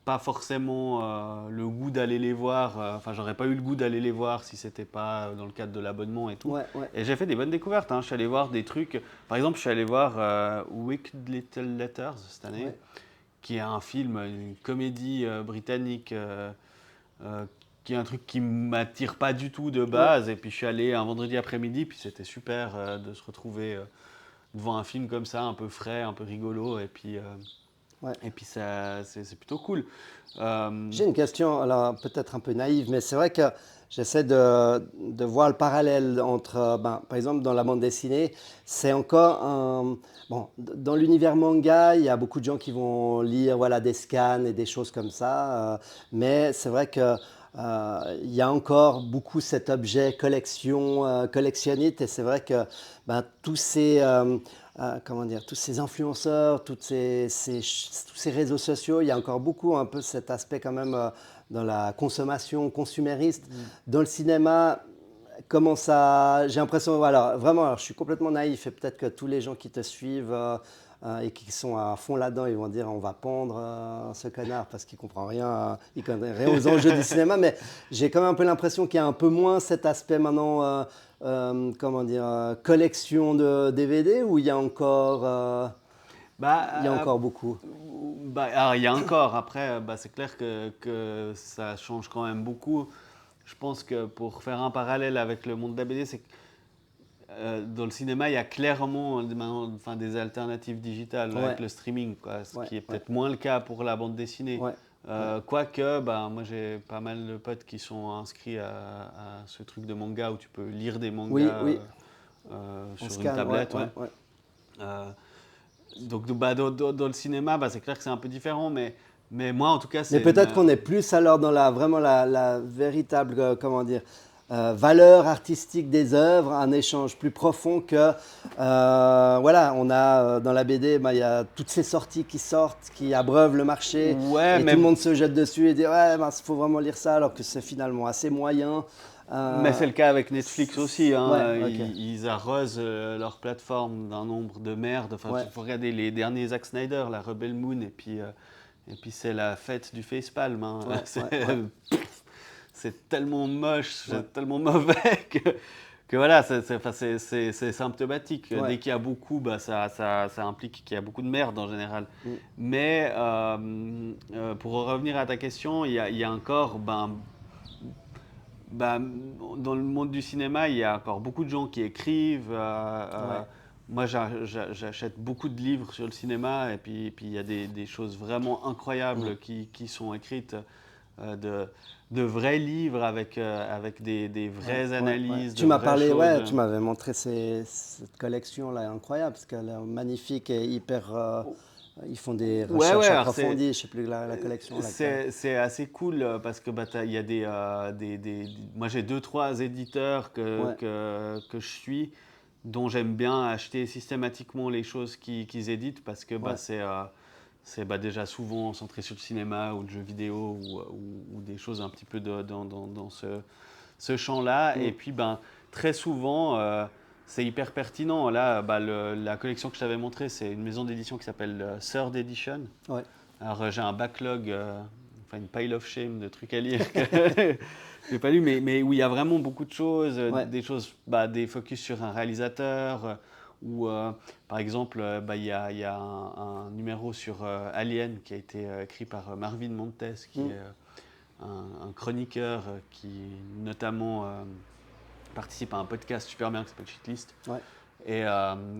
pas forcément le goût d'aller les voir, enfin j'aurais pas eu le goût d'aller les voir si c'était pas dans le cadre de l'abonnement et tout. Ouais, ouais, Et j'ai fait des bonnes découvertes, hein. Je suis allé voir des trucs, par exemple je suis allé voir Wicked Little Letters cette année, ouais. qui est un film, une comédie britannique, euh, qui est un truc qui m'attire pas du tout de Ouais. base. Et puis je suis allé un vendredi après-midi, puis c'était super de se retrouver devant un film comme ça, un peu frais, un peu rigolo. Et puis Ouais. Et puis c'est plutôt cool. J'ai une question, alors peut-être un peu naïve, mais c'est vrai que j'essaie de voir le parallèle entre, par exemple, dans la bande dessinée, c'est encore un... Bon, dans l'univers manga, il y a beaucoup de gens qui vont lire voilà, des scans et des choses comme ça, mais c'est vrai que il y a encore beaucoup cet objet collection, collectionnite, et c'est vrai que tous ces... comment dire, tous ces influenceurs, tous ces réseaux sociaux, il y a encore beaucoup un peu cet aspect quand même dans la consommation consumériste. Mm. Dans le cinéma, comment ça, j'ai l'impression, voilà, vraiment, alors, je suis complètement naïf et peut-être que tous les gens qui te suivent et qui sont à fond là-dedans, ils vont dire on va pendre ce connard parce qu'il comprend rien, il connaît rien aux enjeux du cinéma, mais j'ai quand même un peu l'impression qu'il y a un peu moins cet aspect maintenant, comment dire, collection de DVD où il y a Bah, encore beaucoup. alors, il y a encore, après, c'est clair que ça change quand même beaucoup. Je pense que pour faire un parallèle avec le monde de la BD, c'est que dans le cinéma, il y a clairement maintenant, enfin, des alternatives digitales Ouais, avec le streaming, quoi, ce ouais, qui est ouais, peut-être moins le cas pour la bande dessinée. ouais, ouais. Quoique, moi j'ai pas mal de potes qui sont inscrits à ce truc de manga où tu peux lire des mangas Oui, oui, on sur une scanne, ouais, tablette. ouais, Ouais. ouais. Euh, donc dans le cinéma, c'est clair que c'est un peu différent, mais moi en tout cas, Mais c'est peut-être qu'on est plus alors dans vraiment la véritable, comment dire, valeur artistique des œuvres, un échange plus profond que, voilà, on a dans la BD, il y a toutes ces sorties qui sortent, qui abreuvent le marché, ouais, et tout le monde se jette dessus et dit, ouais, il faut vraiment lire ça, alors que c'est finalement assez moyen. mais c'est le cas avec Netflix aussi, Ouais, hein. ok, Ils arrosent leur plateforme d'un nombre de merdes. Enfin, ouais, il faut regarder les derniers Zack Snyder, la Rebel Moon, et puis c'est la fête du facepalm, hein. ouais, ouais, ouais, C'est tellement moche, ouais, c'est tellement mauvais que voilà, enfin, c'est symptomatique. ouais. Dès qu'il y a beaucoup, ça implique qu'il y a beaucoup de merde en général. Mm. Mais pour revenir à ta question, il y a encore, dans le monde du cinéma, il y a encore beaucoup de gens qui écrivent. Ouais. Moi, j'achète beaucoup de livres sur le cinéma, et puis il y a des choses vraiment Mm. incroyables qui sont écrites, de vrais livres avec des Ouais, vraies ouais, ouais. analyses, de Tu m'as vraies parlé, choses. ouais, tu m'avais montré cette collection-là, incroyable, parce qu'elle est magnifique et hyper. Ils font des Ouais, ouais, recherches alors approfondies, je sais plus la collection là que t'as. c'est assez cool parce que il y a moi j'ai deux, trois éditeurs Ouais, que je suis dont j'aime bien acheter systématiquement les choses qu'ils éditent parce que ouais. c'est déjà souvent centré sur le cinéma ou le jeu vidéo ou des choses un petit peu dans ce champ-là. Mm. Et puis très souvent, c'est hyper pertinent. Là, la collection que je t'avais montrée, c'est une maison d'édition qui s'appelle Third Edition. Ouais. Alors j'ai un backlog, enfin une pile of shame de trucs à lire que j'ai pas lu, mais où il y a vraiment beaucoup de choses, Ouais. des choses, des focus sur un réalisateur, ou par exemple, il y a un numéro sur Alien qui a été écrit par Marvin Montes, qui Mm. est un chroniqueur qui notamment participe à un podcast super bien qui s'appelle Shitlist. Ouais.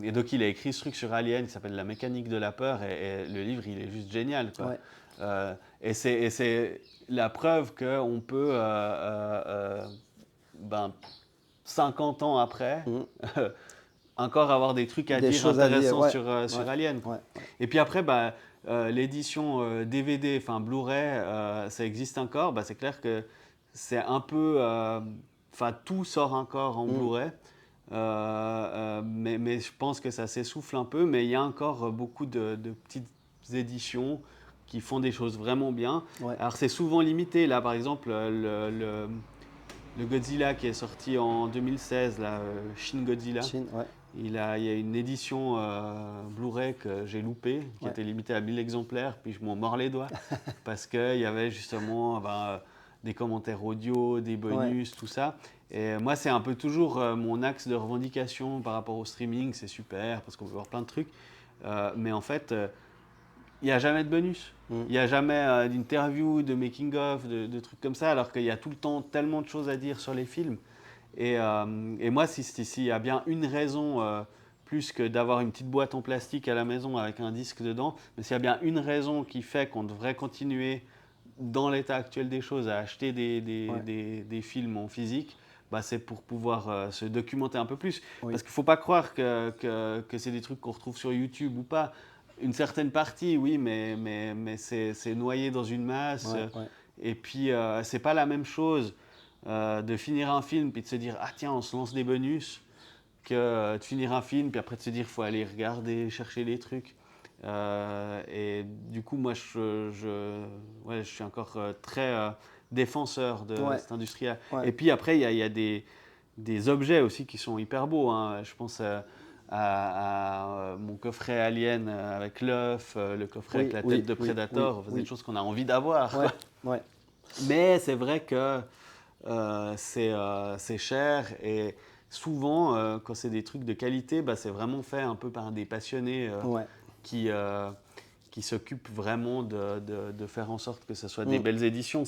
Et donc il a écrit ce truc sur Alien qui s'appelle La mécanique de la peur et le livre il est juste génial quoi. Ouais. Et c'est la preuve qu'on peut, 50 ans après, Mm. encore avoir des trucs à Des dire choses à dire, intéressants ouais. sur Ouais. Alien. Ouais. Ouais. Et puis après, l'édition DVD, enfin Blu-ray, ça existe encore. C'est clair que c'est un peu, enfin tout sort encore en Mm. Blu-ray. Mais je pense que ça s'essouffle un peu, mais il y a encore beaucoup de petites éditions qui font des choses vraiment bien. Ouais. Alors c'est souvent limité, là par exemple le Godzilla qui est sorti en 2016, là, Shin Godzilla, Chine, ouais. il y a une édition Blu-ray que j'ai loupée, qui Ouais. était limitée à 1000 exemplaires, puis je m'en mords les doigts, parce qu'il y avait justement des commentaires audio, des Ouais. bonus, tout ça. Et moi, c'est un peu toujours mon axe de revendication par rapport au streaming, c'est super, parce qu'on peut voir plein de trucs. Mais en fait, il n'y a jamais de bonus. Mm. Il n'y a jamais d'interview, de making-of, de trucs comme ça, alors qu'il y a tout le temps tellement de choses à dire sur les films. Et moi, s'il y a bien une raison plus que d'avoir une petite boîte en plastique à la maison avec un disque dedans. Mais s'il y a bien une raison qui fait qu'on devrait continuer dans l'état actuel des choses à acheter Ouais. des films en physique, bah, c'est pour pouvoir se documenter un peu plus. Oui. Parce qu'il ne faut pas croire que c'est des trucs qu'on retrouve sur YouTube ou pas. Une certaine partie, oui, mais c'est noyé dans une masse. Ouais, ouais. Et puis, c'est pas la même chose de finir un film puis de se dire ah tiens, on se lance des bonus, que de finir un film puis après de se dire faut aller regarder, chercher les trucs. Et du coup, moi, ouais, je suis encore très défenseur de Ouais, cette industrie-là. ouais. Et puis après, il y a des objets aussi qui sont hyper beaux, hein. Je pense à mon coffret Alien avec l'œuf, le coffret avec Oui, la tête oui, de oui, oui, Predator. Enfin, c'est des oui. choses qu'on a envie d'avoir, Ouais, quoi. ouais. Mais c'est vrai que c'est cher et souvent, quand c'est des trucs de qualité, bah, c'est vraiment fait un peu par des passionnés Ouais. qui, euh, qui s'occupent vraiment de faire en sorte que ce soit des Mm. belles éditions.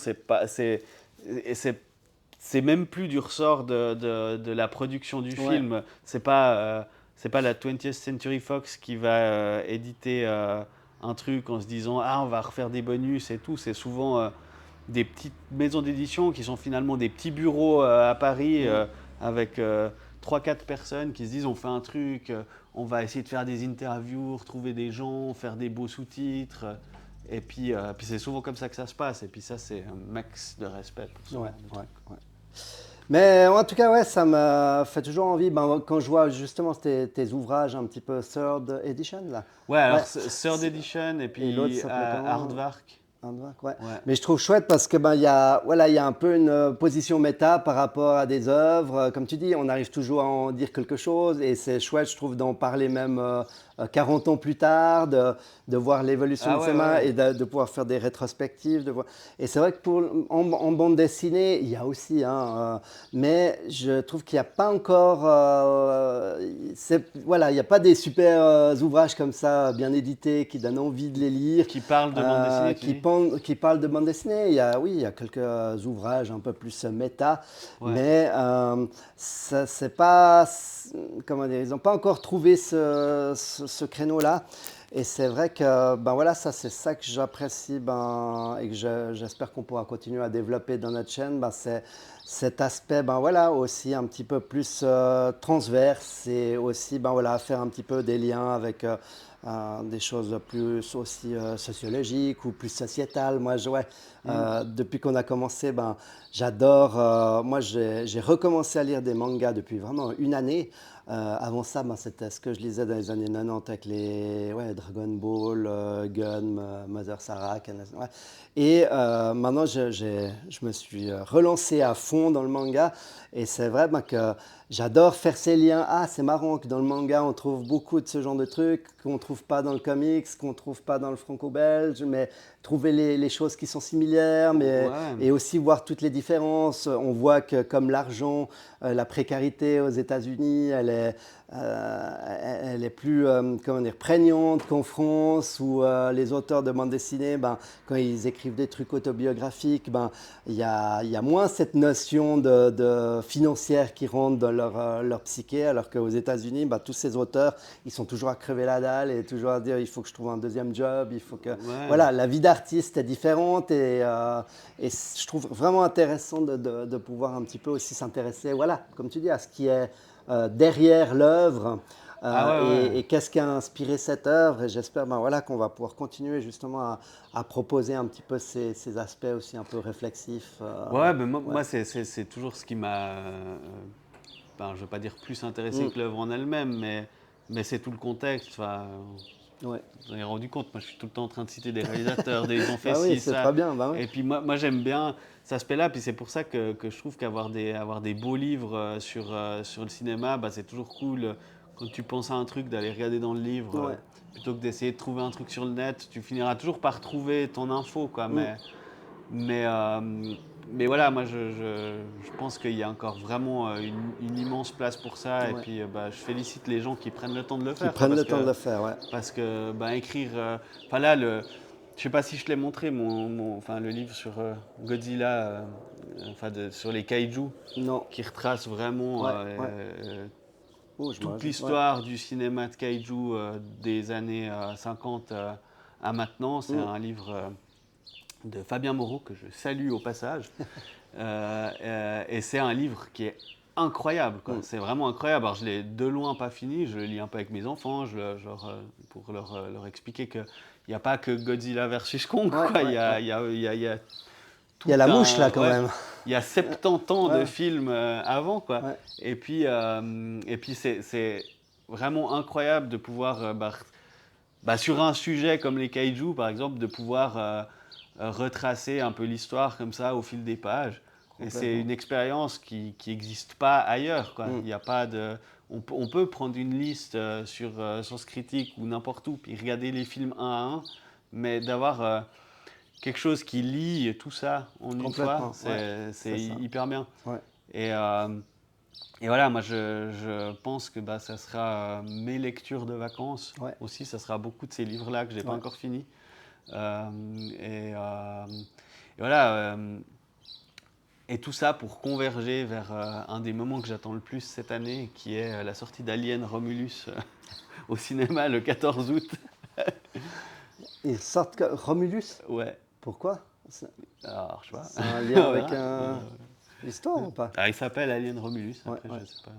Et c'est même plus du ressort de la production du Ouais. film. C'est pas la 20th Century Fox qui va éditer un truc en se disant ah on va refaire des bonus et tout. C'est souvent des petites maisons d'édition qui sont finalement des petits bureaux à Paris Mm. avec 3-4 personnes qui se disent on fait un truc, on va essayer de faire des interviews, retrouver des gens, faire des beaux sous-titres. Et puis c'est souvent comme ça que ça se passe. Et puis ça, c'est un max de respect pour ce Ouais, genre de ouais, truc. ouais. Mais en tout cas, ouais, ça me fait toujours envie. Ben, quand je vois justement tes ouvrages un petit peu third edition, là. Ouais, alors Ouais. Third Edition et Et l'autre puis s'appelait comment? Aardvark. Ouais. Ouais. Mais je trouve chouette parce que ben il y a un peu une position méta par rapport à des œuvres. Comme tu dis, on arrive toujours à en dire quelque chose et c'est chouette, je trouve, d'en parler même 40 ans plus tard, de voir l'évolution Ah de ouais, ses ouais, mains ouais. et de pouvoir faire des rétrospectives. Et c'est vrai que en bande dessinée, il y a aussi, hein, mais je trouve qu'il n'y a pas encore, voilà, il n'y a pas des super ouvrages comme ça, bien édités, qui donnent envie de les lire. Qui parle de bande dessinée, tu dis? Qui parle de bande dessinée. Oui, il y a quelques ouvrages un peu plus méta, Ouais. mais ça, c'est pas, comment dire, ils n'ont pas encore trouvé ce créneau-là. Et c'est vrai que ben voilà, ça c'est ça que j'apprécie et que j'espère qu'on pourra continuer à développer dans notre chaîne. Ben, c'est cet aspect ben voilà, aussi un petit peu plus transverse et aussi ben voilà, faire un petit peu des liens avec des choses plus aussi sociologiques ou plus sociétales. Moi, ouais, Hmm. depuis qu'on a commencé, ben, j'adore. Moi, j'ai recommencé à lire des mangas depuis vraiment une année. Avant ça, ben, c'était ce que je lisais dans les années 90 avec les ouais, Dragon Ball, Gun, Mother Sarah. Ouais. Et maintenant, je me suis relancé à fond dans le manga. Et c'est vrai ben, que j'adore faire ces liens. Ah, c'est marrant que dans le manga, on trouve beaucoup de ce genre de trucs qu'on ne trouve pas dans le comics, qu'on ne trouve pas dans le franco-belge, mais trouver les choses qui sont similaires, Ouais. et aussi voir toutes les différences. On voit que comme l'argent, la précarité aux États-Unis, elle est plus comment dire, prégnante qu'en France, où les auteurs de bande dessinée, ben, quand ils écrivent des trucs autobiographiques, ben, il y a moins cette notion de financière qui rentre dans leur psyché, alors qu'aux États-Unis, ben, tous ces auteurs, ils sont toujours à crever la dalle et toujours à dire il faut que je trouve un deuxième job, il faut que... Ouais. Voilà, la vie d'artiste est différente et je trouve vraiment intéressant de pouvoir un petit peu aussi s'intéresser, voilà, comme tu dis, à ce qui est derrière l'œuvre. Ah ouais, ouais. Et qu'est-ce qui a inspiré cette œuvre? Et j'espère ben voilà, qu'on va pouvoir continuer justement à proposer un petit peu ces aspects aussi un peu réflexifs. Ouais, mais moi, Ouais. moi, c'est toujours ce qui m'a, ben, je ne veux pas dire plus intéressé Mm. que l'œuvre en elle-même, mais c'est tout le contexte. Enfin, Ouais. j'en ai rendu compte, moi je suis tout le temps en train de citer des réalisateurs, ils ont fait Bah oui, ci, c'est ça. très bien. Bah ouais. Et puis moi j'aime bien cet aspect-là, puis c'est pour ça que je trouve avoir des beaux livres sur le cinéma, bah, c'est toujours cool. Quand tu penses à un truc, d'aller regarder dans le livre, Ouais. plutôt que d'essayer de trouver un truc sur le net, tu finiras toujours par trouver ton info, quoi. Mm. Mais, euh, mais voilà, moi je pense qu'il y a encore vraiment une immense place pour ça. Et Ouais. puis bah, je félicite les gens qui prennent le temps de le Qui faire, quoi, prennent le temps de le faire, ouais. parce que bah, écrire. Enfin là, je sais pas si je te l'ai montré, enfin, le livre sur Godzilla, enfin sur les kaiju, Non. qui retrace vraiment Ouais, ouais. toute l'histoire du cinéma de kaiju des années 50 à maintenant. C'est un livre de Fabien Moreau que je salue au passage. Et c'est un livre qui est incroyable, quoi. C'est vraiment incroyable. Alors je l'ai de loin pas fini, je le lis un peu avec mes enfants, pour leur expliquer qu'il n'y a pas que Godzilla versus Kong, quoi. Il y a il y a la mouche là quand même. Il y a 70 ans de films avant, quoi. Ouais. Et puis c'est vraiment incroyable de pouvoir, sur un sujet comme les kaiju, par exemple, de pouvoir retracer un peu l'histoire comme ça au fil des pages. Et c'est une expérience qui n'existe pas ailleurs, quoi. Il y a pas de... on peut prendre une liste sur Sens Critique ou n'importe où, puis regarder les films un à un, mais d'avoir... quelque chose qui lie tout ça en une fois, c'est hyper bien. Ouais. Et voilà, moi je pense que ça sera mes lectures de vacances aussi, ça sera beaucoup de ces livres-là que je n'ai pas encore finis. Et voilà, et tout ça pour converger vers un des moments que j'attends le plus cette année, qui est la sortie d'Alien Romulus au cinéma le 14 août. Ils sortent Romulus ? Ouais. Pourquoi ? Alors, je sais pas. C'est un lien avec l'histoire ou pas ? Il s'appelle Alien Romulus, après je sais pas.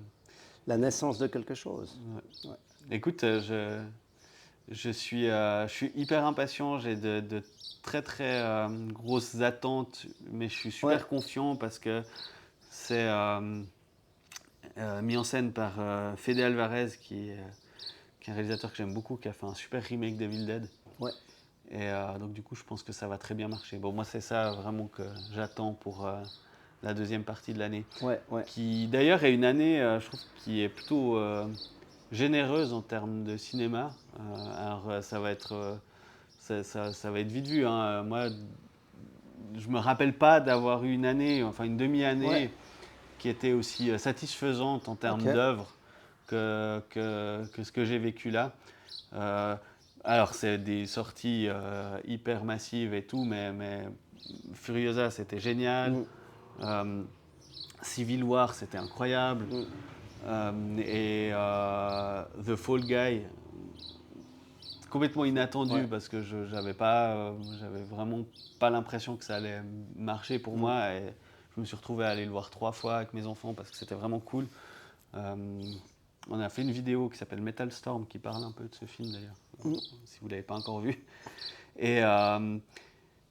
La naissance de quelque chose. Ouais. Écoute, je suis hyper impatient, j'ai de très très grosses attentes, mais je suis super confiant parce que c'est mis en scène par Fede Alvarez, qui est un réalisateur que j'aime beaucoup, qui a fait un super remake d'Evil Dead. Ouais. Et donc du coup, je pense que ça va très bien marcher. Bon, moi, c'est ça vraiment que j'attends pour la deuxième partie de l'année. Qui d'ailleurs est une année, je trouve, qui est plutôt généreuse en termes de cinéma. Alors ça va être vite vu, hein. Moi, je me rappelle pas d'avoir eu une année, enfin une demi-année, qui était aussi satisfaisante en termes d'œuvre que ce que j'ai vécu là. Alors, c'est des sorties hyper massives et tout, mais Furiosa, c'était génial. Civil War, c'était incroyable. Et The Fall Guy, complètement inattendu parce que j'avais vraiment pas l'impression que ça allait marcher pour moi. Et je me suis retrouvé à aller le voir 3 fois avec mes enfants parce que c'était vraiment cool. On a fait une vidéo qui s'appelle Metal Storm qui parle un peu de ce film d'ailleurs, si vous ne l'avez pas encore vu. Et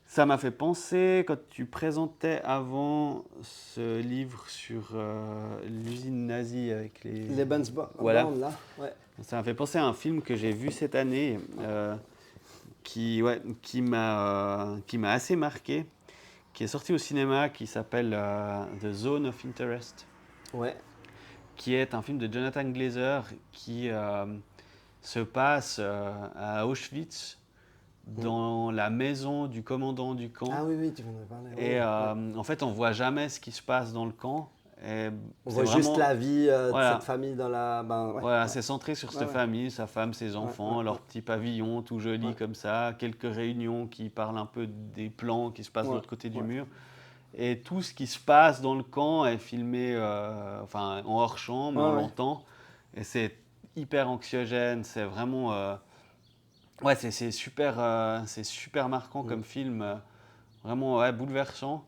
ça m'a fait penser, quand tu présentais avant ce livre sur l'usine nazie avec les... Lebensborn, voilà. Là. Ça m'a fait penser à un film que j'ai vu cette année qui m'a assez marqué, qui est sorti au cinéma, qui s'appelle The Zone of Interest. Qui est un film de Jonathan Glazer qui se passe à Auschwitz, dans la maison du commandant du camp. Ah oui, tu m'en as parlé. Et en fait, on ne voit jamais ce qui se passe dans le camp. Et on voit juste la vie de cette famille dans la... Voilà, c'est centré sur cette famille, sa femme, ses enfants, leur petit pavillon tout joli comme ça, quelques réunions qui parlent un peu des plans qui se passent de l'autre côté du mur. Et tout ce qui se passe dans le camp est filmé en hors-champ, mais on l'entend. Et c'est hyper anxiogène, c'est vraiment... c'est super marquant comme film, vraiment bouleversant.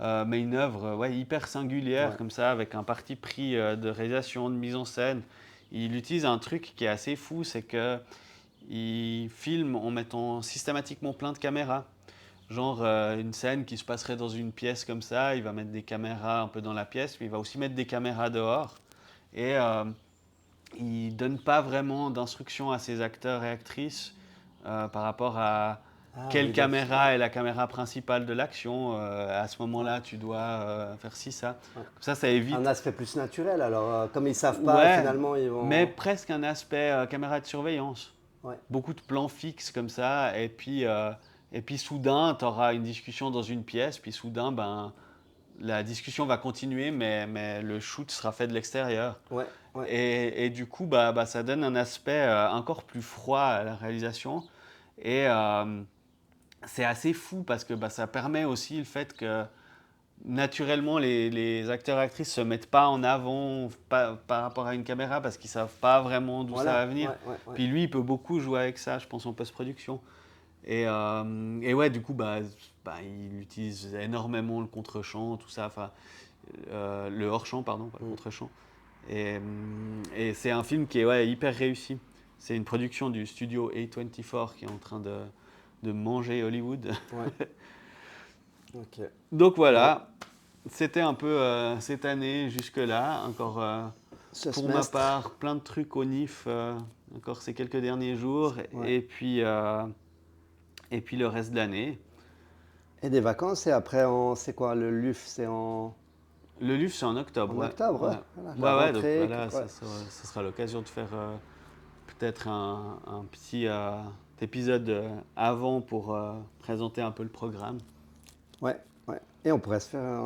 Mais une œuvre hyper singulière comme ça, avec un parti pris de réalisation, de mise en scène. Il utilise un truc qui est assez fou, c'est qu'il filme en mettant systématiquement plein de caméras. Genre une scène qui se passerait dans une pièce comme ça, il va mettre des caméras un peu dans la pièce, mais il va aussi mettre des caméras dehors. Et il ne donne pas vraiment d'instructions à ses acteurs et actrices par rapport à quelle caméra est la caméra principale de l'action. À ce moment-là, tu dois faire ci, ça. Comme ça évite... Un aspect plus naturel, alors comme ils ne savent pas, finalement, ils vont... Mais presque un aspect caméra de surveillance. Beaucoup de plans fixes comme ça, et puis soudain, tu auras une discussion dans une pièce, puis soudain, la discussion va continuer, mais le shoot sera fait de l'extérieur. Et du coup, ça donne un aspect encore plus froid à la réalisation. Et c'est assez fou parce que ça permet aussi le fait que naturellement, les acteurs et actrices se mettent pas en avant par rapport à une caméra parce qu'ils savent pas vraiment d'où ça va venir. Ouais. Puis lui, il peut beaucoup jouer avec ça, je pense, en post-production. Et ouais, du coup, il utilise énormément le contre-champ, tout ça, enfin, le hors-champ, pardon, pas le contre-champ. Et c'est un film qui est hyper réussi. C'est une production du studio A24 qui est en train de manger Hollywood. Ouais. Ok. Donc voilà, c'était un peu cette année jusque-là. Encore Ce pour ma semestre. part, plein de trucs au NIF, encore ces quelques derniers jours. Ouais. Et puis le reste de l'année. Et des vacances, et après, c'est quoi le LUF? C'est en Le LUF, c'est en octobre. octobre, ouais. Ouais, Voilà, la donc rentrée. voilà, ça sera l'occasion de faire peut-être un petit épisode avant pour présenter un peu le programme. Ouais. Et on pourrait se faire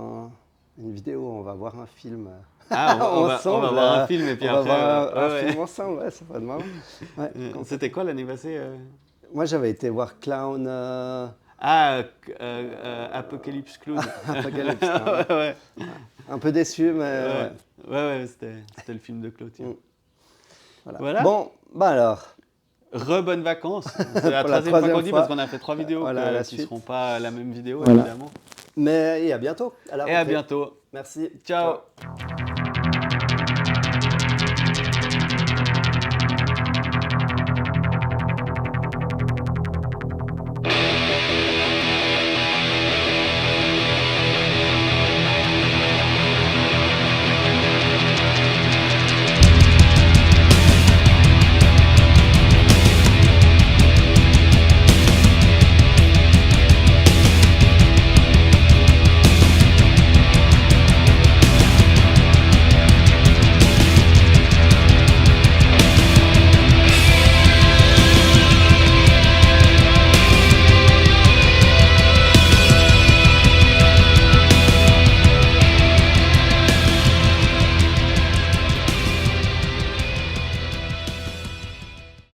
une vidéo, on va voir un film Ah, on va ensemble. voir un film et puis on après. va voir un film ensemble, ouais, ça va être marrant. Ouais, C'était quoi l'année passée Moi, j'avais été voir Clown Apocalypse Clown. Apocalypse. Hein. Ouais. Un peu déçu, mais Ouais, c'était le film de clôture. Voilà. Bon, alors. Bonnes vacances. C'est la Pour la troisième fois qu'on troisième dit fois. parce qu'on a fait 3 vidéos Voilà, la qui ne suite. seront pas la même vidéo, Voilà. évidemment. Mais et à bientôt. À la Et à rentrée. bientôt. Merci. Ciao.